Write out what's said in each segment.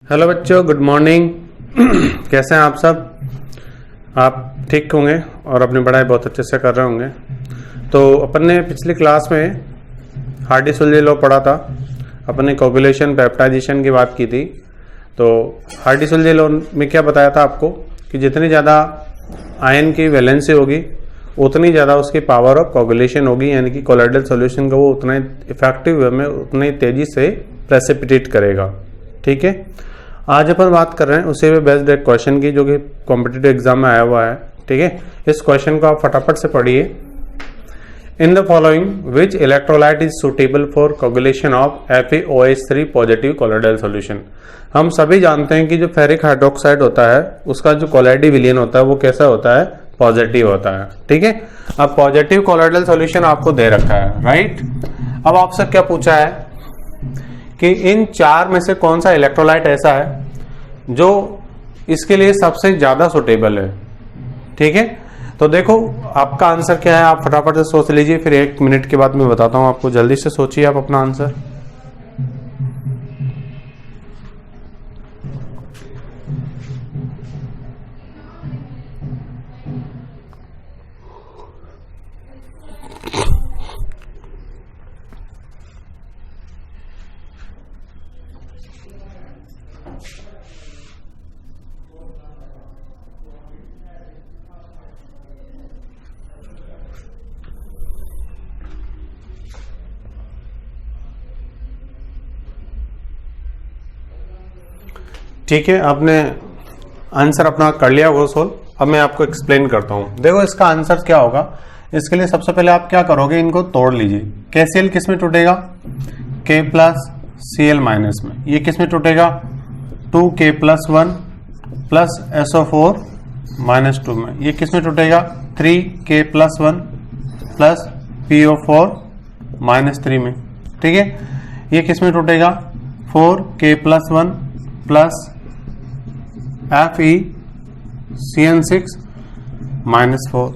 Hello बच्चों, good morning. कैसे हैं आप सब? आप ठीक होंगे और अपनी पढ़ाई बहुत अच्छे से कर रहे होंगे। तो अपन ने पिछली क्लास में हार्डी-सुलजे लॉ पढ़ा था। अपन ने कोगुलेशन पेप्टाइजेशन की बात की थी। तो हार्डी-सुलजे लॉ में क्या बताया था आपको कि जितनी ज़्यादा आयन की वैलेंसी होगी उतनी ज़्यादा उसकी पावर ऑफ कोगुलेशन होगी, यानी कि कोलोइडल सॉल्यूशन को वो उतना इफेक्टिव वे में उतनी तेज़ी से प्रेसिपिटेट करेगा। ठीक है, आज अपन बात कर रहे हैं उसी पे बेस्ड एक क्वेश्चन की जो कि कॉम्पिटिटिव एग्जाम में आया हुआ है। ठीक है, इस क्वेश्चन को आप फटाफट से पढ़िए। In the following which electrolyte is suitable for coagulation of FeOH3 positive colloidal solution. हम सभी जानते हैं कि जो फेरिक हाइड्रोक्साइड होता है उसका जो कोलाइडी विलियन होता है वो कैसा होता है? पॉजिटिव होता है। ठीक है, अब पॉजिटिव कोलोइडल सॉल्यूशन आपको दे रखा है, राइट। अब आपसे क्या पूछा है कि इन चार में से कौन सा इलेक्ट्रोलाइट ऐसा है जो इसके लिए सबसे ज्यादा सुटेबल है। ठीक है, तो देखो आपका आंसर क्या है, आप फटाफट से सोच लीजिए, फिर 1 मिनट के बाद मैं बताता हूं आपको। जल्दी से सोचिए आप अपना आंसर। ठीक है, आपने आंसर अपना कर लिया वो सोल्व। अब मैं आपको एक्सप्लेन करता हूं। देखो इसका आंसर क्या होगा। इसके लिए सबसे पहले आप क्या करोगे, इनको तोड़ लीजिए। KCl किस में टूटेगा? K प्लस Cl माइनस में। ये किस में टूटेगा? 2K plus 1 plus SO4 minus 2 में। ये किस में टूटेगा? 3K plus 1 plus PO4 minus 3 में। ठीक है, ये किस में टूटेगा? 4K plus 1 plus FeCN6 minus 4।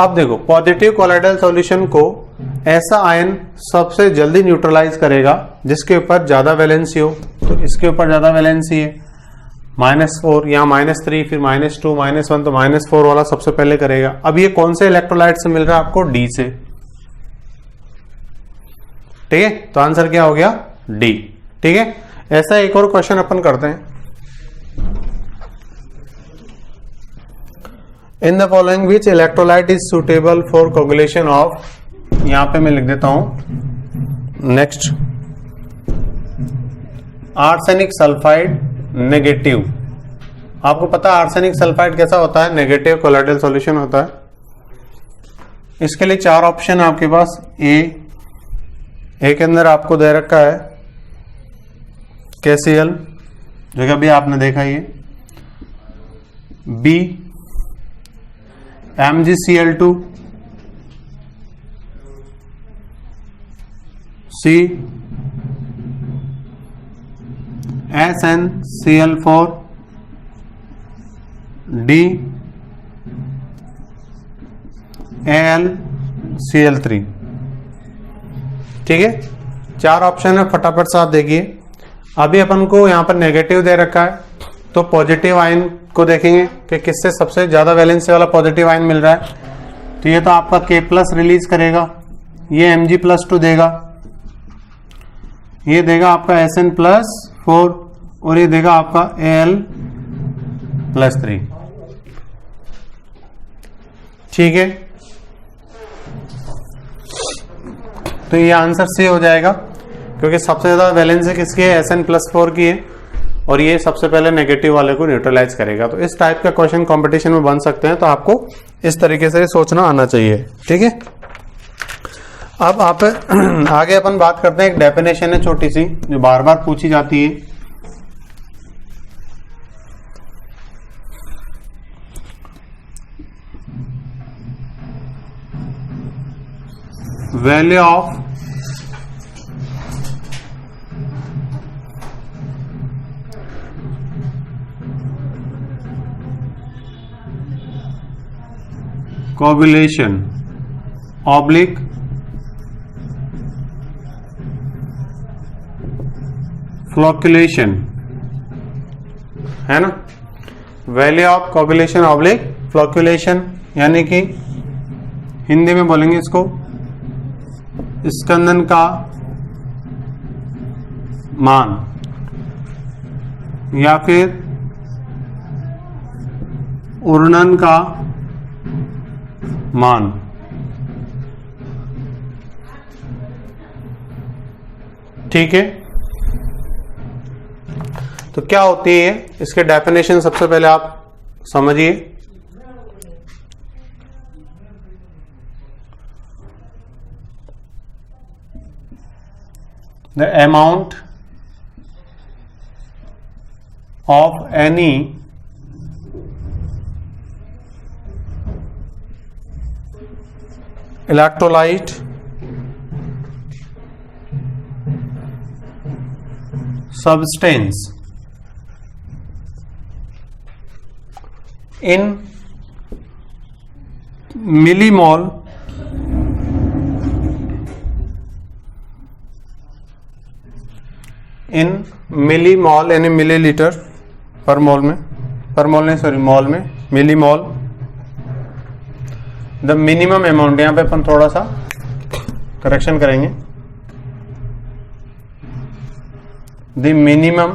अब देखो पॉजिटिव कोलोइडल सॉल्यूशन को ऐसा आयन सबसे जल्दी न्यूट्रलाइज करेगा जिसके ऊपर ज्यादा वैलेंसी हो। तो इसके ऊपर ज्यादा वैलेंसी है -4, यहाँ -3, फिर -2, -1, तो -4 वाला सबसे पहले करेगा। अब ये कौन से इलेक्ट्रोलाइट से मिल रहा है आपको? D से। ठीक है, तो आंसर क्या हो गया? D। ठीक है, ऐसा एक और क्वेश्चन अपन करते हैं। In the following which electrolyte is suitable for coagulation of, यहां पे मैं लिख देता हूं नेक्स्ट, आर्सेनिक सल्फाइड नेगेटिव। आपको पता है आर्सेनिक सल्फाइड कैसा होता है? नेगेटिव कोलोइडल सॉल्यूशन होता है। इसके लिए 4 ऑप्शन है आपके पास। ए के अंदर आपको दे रखा है KCl जो कि अभी आपने देखा ही है। B MgCl2, C SnCl4, D AlCl3। ठीक है, 4 ऑप्शन है, फटाफट से आप देखिए। अभी अपन को यहां पर नेगेटिव दे रखा है, तो पॉजिटिव आयन को देखेंगे कि किससे सबसे ज्यादा वैलेंसी वाला पॉजिटिव आयन मिल रहा है। तो ये तो आपका K प्लस रिलीज करेगा, ये Mg+2 देगा, ये देगा आपका Sn+4 और ये देगा आपका Al+3। ठीक है, तो ये आंसर सी हो जाएगा क्योंकि सबसे ज्यादा वैलेंसी किसकी है? Sn+4 की है, और ये सबसे पहले नेगेटिव वाले को न्यूट्रलाइज करेगा। तो इस टाइप का क्वेश्चन कंपटीशन में बन सकते हैं, तो आपको इस तरीके से सोचना आना चाहिए। ठीक है, अब आप आगे अपन बात करते हैं। एक डेफिनेशन है छोटी सी जो बार बार पूछी जाती है। Value of coagulation oblique flocculation है ना। Value of coagulation oblique flocculation, यानी कि हिंदी में बोलेंगे इसको स्कंदन का मान या फिर उर्णन का मान। ठीक है, तो क्या होती है इसके डेफिनेशन सबसे पहले आप समझिए। The amount of any electrolyte substance in millimole यानी मिलीलीटर पर मोल में, मॉल में मिलीमोल। द मिनिमम अमाउंट, यहां पे अपन थोड़ा सा करेक्शन करेंगे। The minimum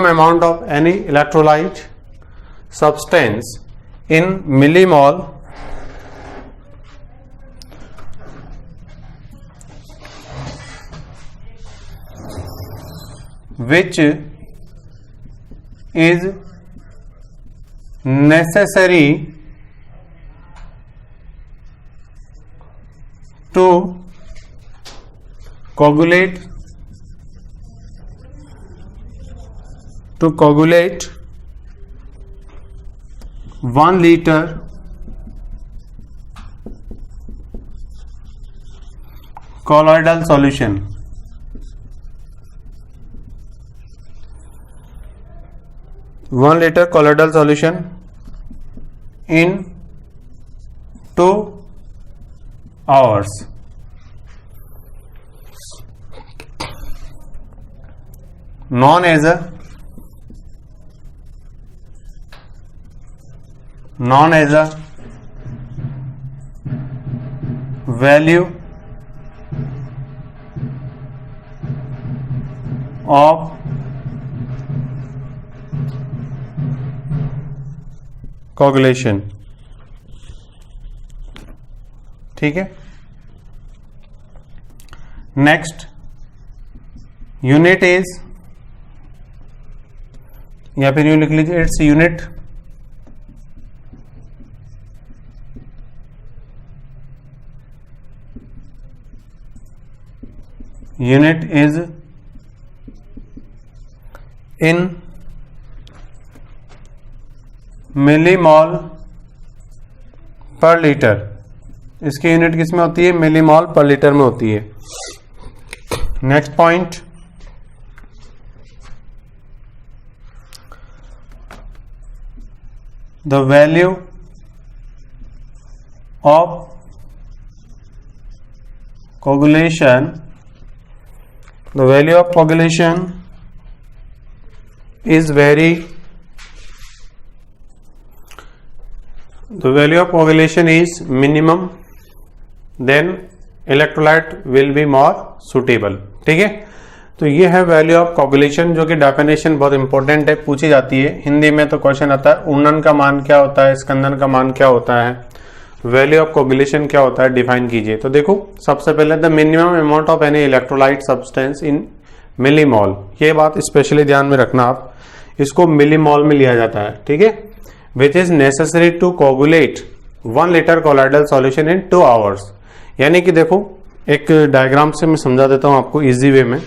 amount of any electrolyte substance in millimole which is necessary to coagulate 1 liter colloidal solution. 1 liter colloidal solution in 2 hours. Known as a value of coagulation. ठीक है, next unit is, या फिर यूं लिख लीजिए its unit is in millimole पर litre. इसकी unit किस में होती है? मिलीमोल पर लीटर में होती है। Next point, the value of coagulation, is very, the value of coagulation is minimum, then electrolyte will be more suitable. ठीक है, तो ये है वैल्यू ऑफ कोगुलेशन, जो कि डेफिनेशन बहुत इंपॉर्टेंट है, पूछी जाती है हिंदी में। तो क्वेश्चन आता है उन्नन का मान क्या होता है, स्कंदन का मान क्या होता है, वैल्यू ऑफ कोगुलेशन क्या होता है, डिफाइन कीजिए। तो देखो सबसे पहले the minimum amount of any electrolyte substance in millimole, ये बात स्पेशली ध्यान में रखना आप, इसको मिलीमोल में लिया जाता है। ठीक है, which is necessary to coagulate 1 litre colloidal solution in 2 hours. यानी कि देखो एक डायग्राम से मैं समझा देता हूं आपको इजी वे में।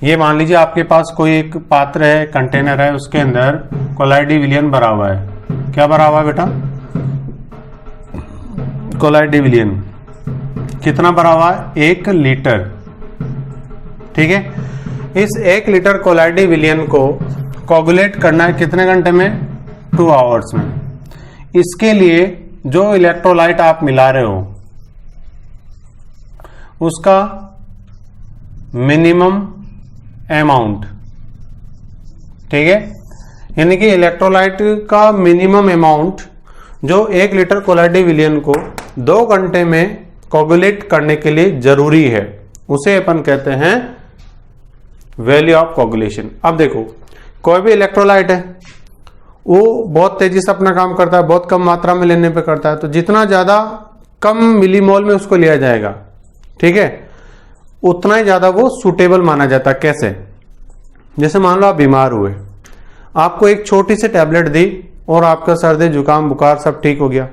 ये मान लीजिए आपके पास कोई एक पात्र है, कंटेनर है, उसके अंदर कोलाइडी विलियन भरा हुआ है। क्या भरा हुआ है बेटा? कोलाइडी विलियन। कितना भरा हुआ है? 1 लीटर। ठीक है, इस 1 लीटर कोलाइडी विलियन को कोगुलेट करना है कितने घंटे में? 2 आवर्स में। इसके लिए जो इलेक्ट्रोलाइट आप मिला रहे हो उसका मिनिमम अमाउंट, ठीक है, यानी कि इलेक्ट्रोलाइट का मिनिमम अमाउंट जो 1 लीटर कोलाइडी विलियन को 2 घंटे में कोगुलेट करने के लिए जरूरी है, उसे अपन कहते हैं वैल्यू ऑफ कोगुलेशन। अब देखो, कोई भी इलेक्ट्रोलाइट है वो बहुत तेजी से अपना काम करता है, बहुत कम मात्रा में लेने पे करता है, तो जितना ज्यादा कम मिलीमोल में उसको लिया जाएगा, ठीक है, उतना ही ज्यादा वो सूटेबल माना जाता है। कैसे? जैसे मान लो आप बीमार हुए, आपको एक छोटी सी टैबलेट दी और आपका सर्दी जुकाम बुखार सब ठीक हो गया।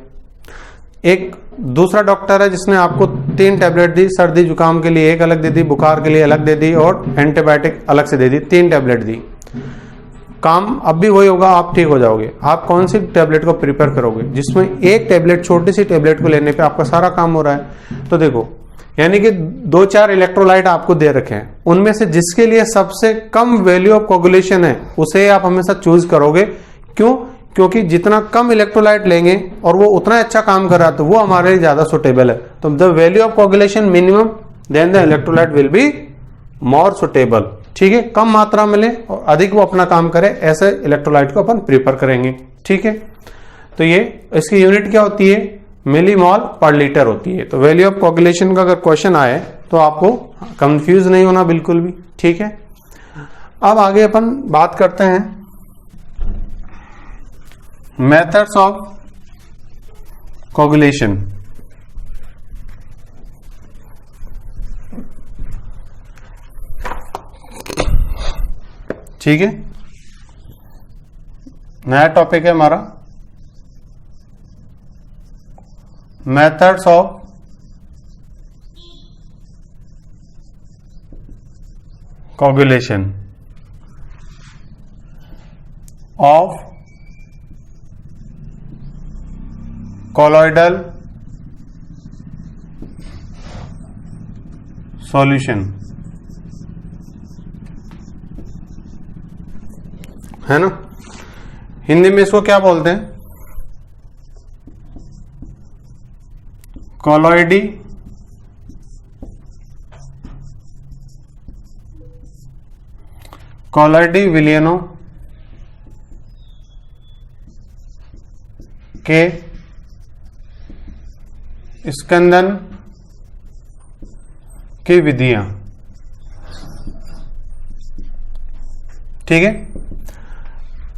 एक दूसरा डॉक्टर है जिसने आपको 3 टैबलेट दी, सर्दी जुकाम के लिए 1 अलग दे दी, बुखार के लिए अलग दे दी और एंटीबायोटिक अलग से दे दी, 3 टैबलेट दी। काम अब भी वही होगा, आप ठीक हो जाओगे। आप कौन सी टैबलेट को प्रिपेयर करोगे? जिसमें एक टैबलेट, छोटी सी टैबलेट को लेने पे आपका सारा काम हो रहा है। तो देखो, यानी कि 2-4 इलेक्ट्रोलाइट आपको दे रखे हैं, उनमें से जिसके लिए सबसे कम वैल्यू ऑफ कोगुलेशन है उसे आप हमेशा चूज करोगे। क्यों? क्योंकि जितना कम इलेक्ट्रोलाइट लेंगे और वो उतना अच्छा काम कर रहा है तो वो हमारे लिए ज्यादा सुटेबल है। तो the value of coagulation minimum then the electrolyte will be more suitable, ठीक है। कम मात्रा में ले और अधिक वो अपना काम करे, ऐसे इलेक्ट्रोलाइट को अपन प्रिफर करेंगे, ठीक है। तो ये इसकी यूनिट क्या होती है? मिलीमोल पर लीटर होती है। तो वैल्यू ऑफ कोगुलेशन का अगर क्वेश्चन आए तो आपको कंफ्यूज नहीं होना बिल्कुल भी, ठीक है। अब आगे अपन बात करते हैं मेथड्स ऑफ कोगुलेशन। ठीक है, नया टॉपिक है हमारा methods of coagulation of colloidal solution, है ना। हिंदी में इसको क्या बोलते हैं? कोलॉइडी विलियनों के स्कंदन की विधियां, ठीक है।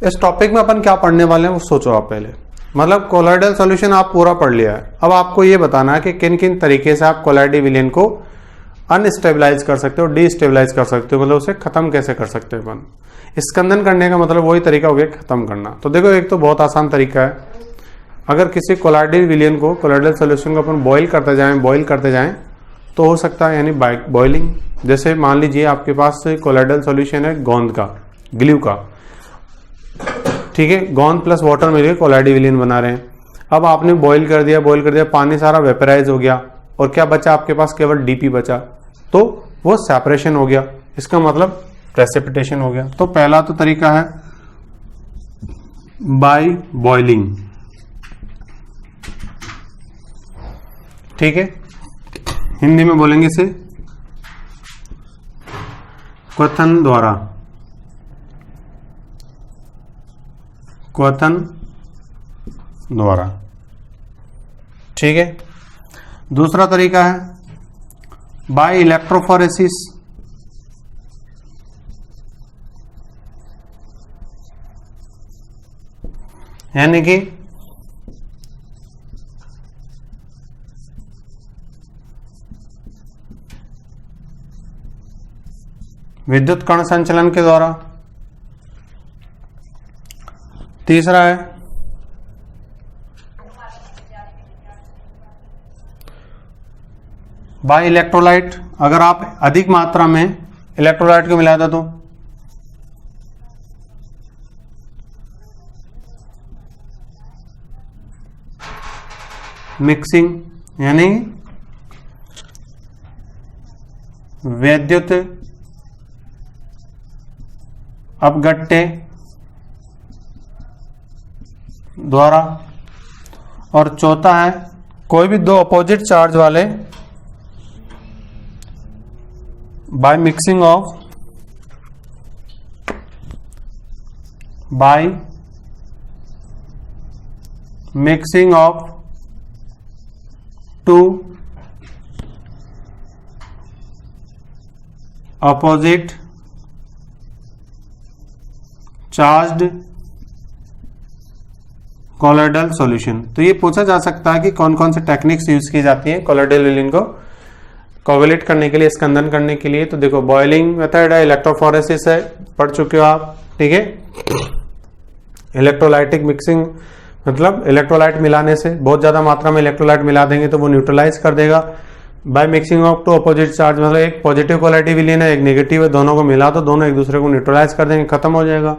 इस टॉपिक में अपन क्या पढ़ने वाले हैं वो सोचो आप पहले। मतलब कोलॉइडल सॉल्यूशन आप पूरा पढ़ लिया है, अब आपको ये बताना है कि किन किन तरीके से आप कोलॉइडी विलियन को अनस्टेबलाइज कर सकते हो, डीस्टेबलाइज कर सकते हो, मतलब उसे खत्म कैसे कर सकते हो अपन। स्कंदन करने का मतलब वही तरीका हो गया खत्म करना। तो देखो, एक तो बहुत आसान तरीका है, अगर किसी कोलॉइडी विलियन को, कोलॉइडल सॉल्यूशन को अपन बॉईल करते जाएं तो हो सकता है, यानी बॉइलिंग। जैसे मान लीजिए आपके पास कोलॉइडल सॉल्यूशन है गोंद का, ग्लू का, ठीक है, गोंद प्लस वाटर मिलकर कोलॉइडी विलियन बना रहे हैं। अब आपने बॉईल कर दिया, पानी सारा वेपराइज हो गया और क्या बचा आपके पास? केवल डीपी बचा, तो वो सेपरेशन हो गया, इसका मतलब प्रेसिपिटेशन हो गया। तो पहला तो तरीका है बाय बॉइलिंग, ठीक है, हिंदी में बोलेंगे इसे क्वथन द्वारा, ठीक है। दूसरा तरीका है बाय इलेक्ट्रोफोरेसिस, यानी कि विद्युत कण संचलन के द्वारा। तीसरा है बाय इलेक्ट्रोलाइट, अगर आप अधिक मात्रा में इलेक्ट्रोलाइट को मिला दो तो मिक्सिंग, यानी विद्युत अपघट्य द्वारा, और चौथा है कोई भी दो अपोजिट चार्ज वाले by mixing of two opposite charged colloidal solution. तो ये पूछा जा सकता है कि कौन कौन से टेक्निक्स यूज की जाती है कोलोइडल विलिन को कोगुलेट करने के लिए, स्कंदन करने के लिए। तो देखो बॉइलिंग मेथड है, इलेक्ट्रोफोरेसिस है, पढ़ चुके हो आप, ठीक है। इलेक्ट्रोलाइटिक मिक्सिंग मतलब इलेक्ट्रोलाइट मिलाने से, बहुत ज्यादा मात्रा में इलेक्ट्रोलाइट मिला देंगे तो वो न्यूट्रलाइज कर देगा। By mixing of two opposite charge मतलब एक पॉजिटिव कोलाइटिव विलिन है, एक नेगेटिव है, दोनों को मिला दो, दोनों एक दूसरे को न्यूट्रलाइज कर देंगे, खत्म हो जाएगा।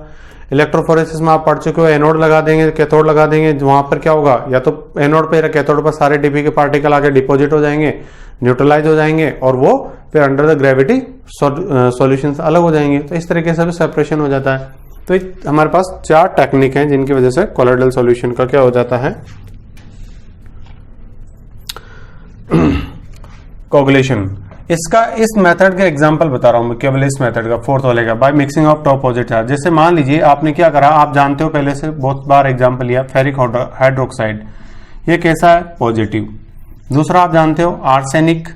इलेक्ट्रोफोरेसिस में आप पढ़ चुके हो, एनोड लगा देंगे, कैथोड लगा देंगे, वहां पर क्या होगा, या तो एनोड पे या कैथोड पर सारे डीपी के पार्टिकल आके डिपोजिट हो जाएंगे, न्यूट्रलाइज हो जाएंगे, और वो फिर अंडर द ग्रेविटी सॉल्यूशंस अलग हो जाएंगे। तो इस तरीके से भी सेपरेशन हो जाता है। तो हमारे पास 4 टेक्निक हैं जिनकी वजह से कोलोइडल सॉल्यूशन का क्या हो जाता है, कोगुलेशन। इसका इस मेथड का एग्जांपल बता रहा हूं मैं, केवल इस मेथड का, फोर्थ वाले का, by mixing of two opposite charge. जैसे मान लीजिए आपने क्या करा, आप जानते हो पहले से बहुत बार एग्जांपल लिया, फेरिक हाइड्रोक्साइड, ये कैसा है, पॉजिटिव। दूसरा आप जानते हो आर्सेनिक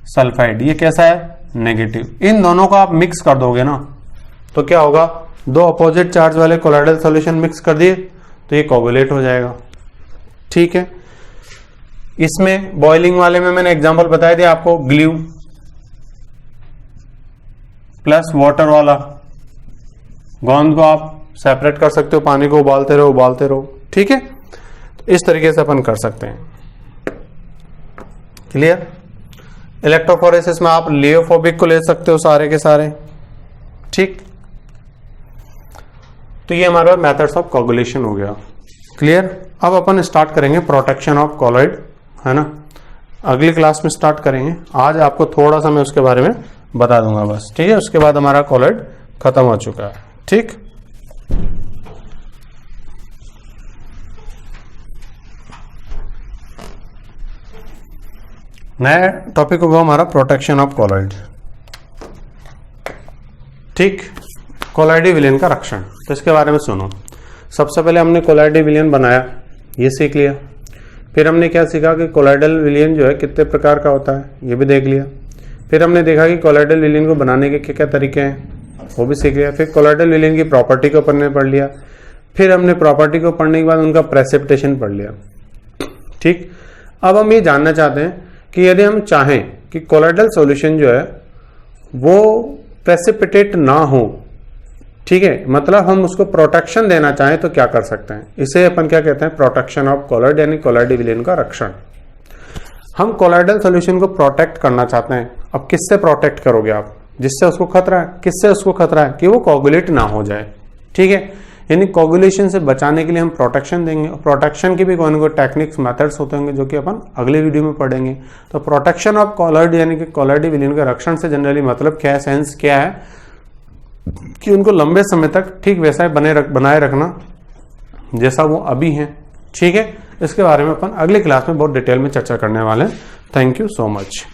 सल्फाइड, ये कैसा है, नेगेटिव। इन दोनों को आप मिक्स कर दोगे ना तो क्या होगा, दो अपोजिट चार्ज वाले कोलोइडल सॉल्यूशन मिक्स कर दिए तो ये कोगुलेट हो जाएगा, ठीक है। इसमें बॉइलिंग वाले में मैंने एग्जांपल बताया दिया आपको, ग्लू प्लस वाटर वाला, गोंद को आप सेपरेट कर सकते हो, पानी को उबालते रहो, ठीक है। तो इस तरीके से अपन कर सकते हैं, क्लियर। इलेक्ट्रोफोरेसिस में आप लियोफोबिक को ले सकते हो सारे के सारे, ठीक। तो ये हमारा मेथड्स ऑफ कोगुलेशन हो गया, क्लियर। अब अपन स्टार्ट करेंगे प्रोटेक्शन ऑफ कोलॉइड, है ना, अगली क्लास में स्टार्ट करेंगे। आज आपको थोड़ा सा मैं उसके बारे में बता दूंगा बस, ठीक है। उसके बाद हमारा कोलॉइड खत्म हो चुका है, ठीक। नया टॉपिक होगा हमारा प्रोटेक्शन ऑफ कोलॉइड, ठीक। कोलॉइडी विलियन का रक्षण, तो इसके बारे में सुनो। सबसे पहले हमने कोलॉइडी विलियन बनाया, ये सीख लिया। फिर हमने क्या सीखा कि कोलॉइडल विलियन जो है कितने प्रकार का होता है, ये भी देख लिया। फिर हमने देखा कि कोलॉइडल विलियन को बनाने के क्या क्या तरीके हैं, वो भी सीख लिया। फिर कोलॉइडल विलियन की प्रॉपर्टी को पढ़ लिया। फिर हमने प्रॉपर्टी को पढ़ने के बाद उनका प्रेसिपिटेशन पढ़ लिया, ठीक। अब हम ये जानना चाहते हैं कि यदि हम चाहें कि कोलॉइडल सॉल्यूशन जो है वो प्रेसिपिटेट ना हो, ठीक है, मतलब हम उसको प्रोटेक्शन देना चाहें तो क्या कर सकते हैं, इसे अपन क्या कहते हैं, प्रोटेक्शन ऑफ कोलॉइड, यानी कोलॉइडी विलियन का रक्षण। हम कोलॉइडल सॉल्यूशन को प्रोटेक्ट करना चाहते हैं। अब किससे प्रोटेक्ट करोगे आप, जिससे उसको खतरा है, किससे उसको खतरा है कि वो कोगुलेट ना हो जाए, ठीक है। यानी कोगुलेशन से बचाने के लिए हम प्रोटेक्शन देंगे। प्रोटेक्शन की भी कोई ना कोई टेक्निक्स मेथड्स होते होंगे जो कि अपन अगले वीडियो में पढ़ेंगे। तो प्रोटेक्शन ऑफ कोलॉइड यानी कि कोलॉइडी विलियन के रक्षण से जनरली मतलब क्या है, सेंस क्या है कि उनको लंबे समय तक ठीक वैसा बनाए रखना जैसा वो अभी हैं, ठीक है। इसके बारे में अपन अगली क्लास में बहुत डिटेल में चर्चा करने वाले हैं। Thank you so much.